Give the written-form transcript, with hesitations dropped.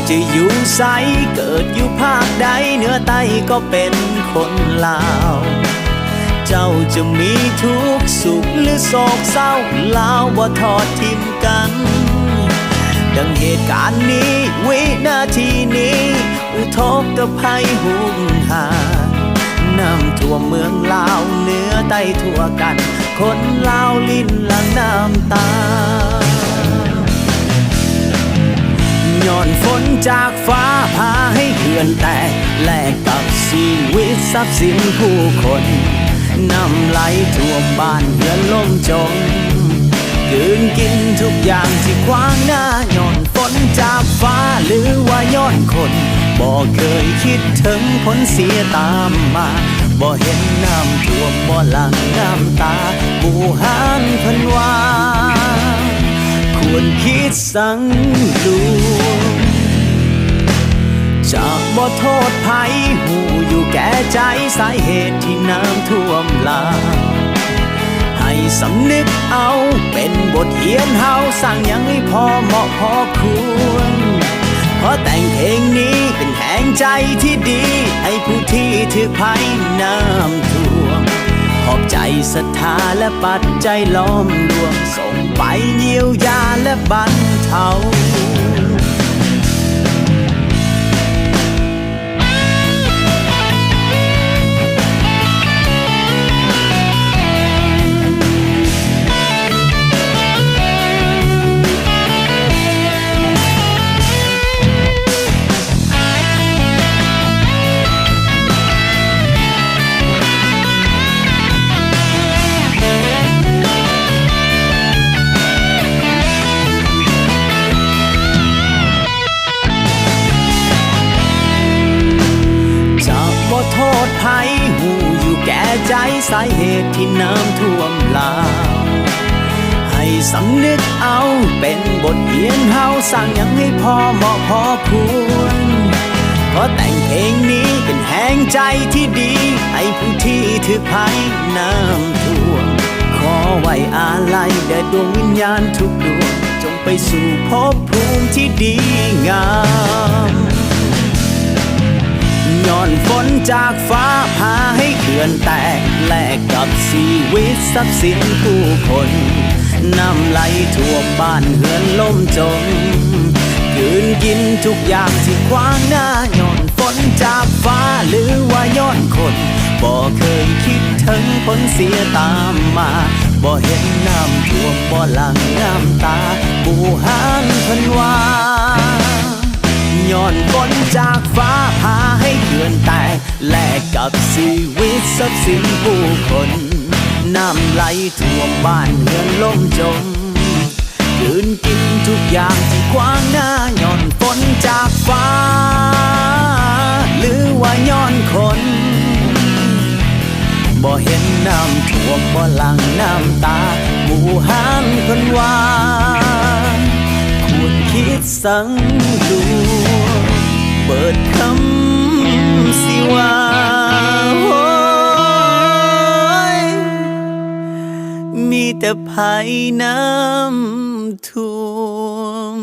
จะอยู่ไสเกิดอยู่ภาคใดเหนือใต้ก็เป็นคนลาวเจ้าจะมีทุกข์สุขหรือโศกเศร้าลาวบ่ทอดทิมกันดังเหตุการณ์นี้วินาทีนี้อุทกภัยหุกหาน้ำท่วมเมืองลาวเหนือใต้ทั่วกันคนลาวลิ้นหลั่งน้ำตาย้อนฝนจากฟ้าพาให้เขื่อนแตกแลกกับชีวิตทรัพย์สินผู้คนน้ำไหลท่วมบ้านเรือนล่มจมกืนกินทุกอย่างที่ขวางหน้าย้อนฝนจากฟ้าหรือว่าย้อนคนบ่เคยคิดถึงผลเสียตามมาบ่เห็นน้ำท่วมบ่หลั่งน้ำตาบูหานเพิ่นว่าควรคิดสังดูจากบ่โทษภัยหูอยู่แก่ใจสาเหตุที่น้ำท่วมลาวให้สำนึกเอาเป็นบทเรียนเฮาสร้างยังให้พอเหมาะพอควรเพราะแต่งเพลงนี้เป็นแห่งใจที่ดีให้ผู้ที่ถือภัยน้ำท่วมขอบใจศรัทธาและปัจจัยล้อมรวมส่งไปเยียวยาและบรรเทาโทษภัยหูอยู่แก่ใจสาเหตุที่น้ำท่วมลาวให้สำนึกเอาเป็นบทเรียนเฮาสร้างยังให้พอเหมาะพอควรเพราะแต่งเพลงนี้เป็นแห่งใจที่ดีให้ผู้ที่ถือภัยน้ำท่วมขอไว้อาลัยแด่ดวงวิญญาณทุกดวงจงไปสู่ภพภูมิที่ดีงามย้อนฝนจากฟ้าพาให้เขื่อนแตกแลกกับชีวิตทรัพย์สินผู้คนน้ำไหลท่วมบ้านเรือนล่มจมกืนกินทุกอย่างที่ขวางหน้าย้อนฝนจากฟ้าหรือว่าย้อนคนบ่เคยคิดถึงผลเสียตามมาบ่เห็นน้ำท่วมบ่หลั่งน้ำตาบูหานเพิ่นว่าย้อนฝนจากฟ้าพาให้เขื่อนแตกแลกกับชีวิตทรัพย์สินผู้คนน้ำไหลท่วมบ้านเรือนล่มจมกืนกินทุกอย่างที่ขวางหน้าย้อนฝนจากฟ้าหรือว่าย้อนคนบ่เห็นน้ำท่วมบ่หลั่งน้ำตาบูหานเพิ่นว่าควรคิดสังดูเปิดคำสิว่ามีแต่ภัยน้ำท่วม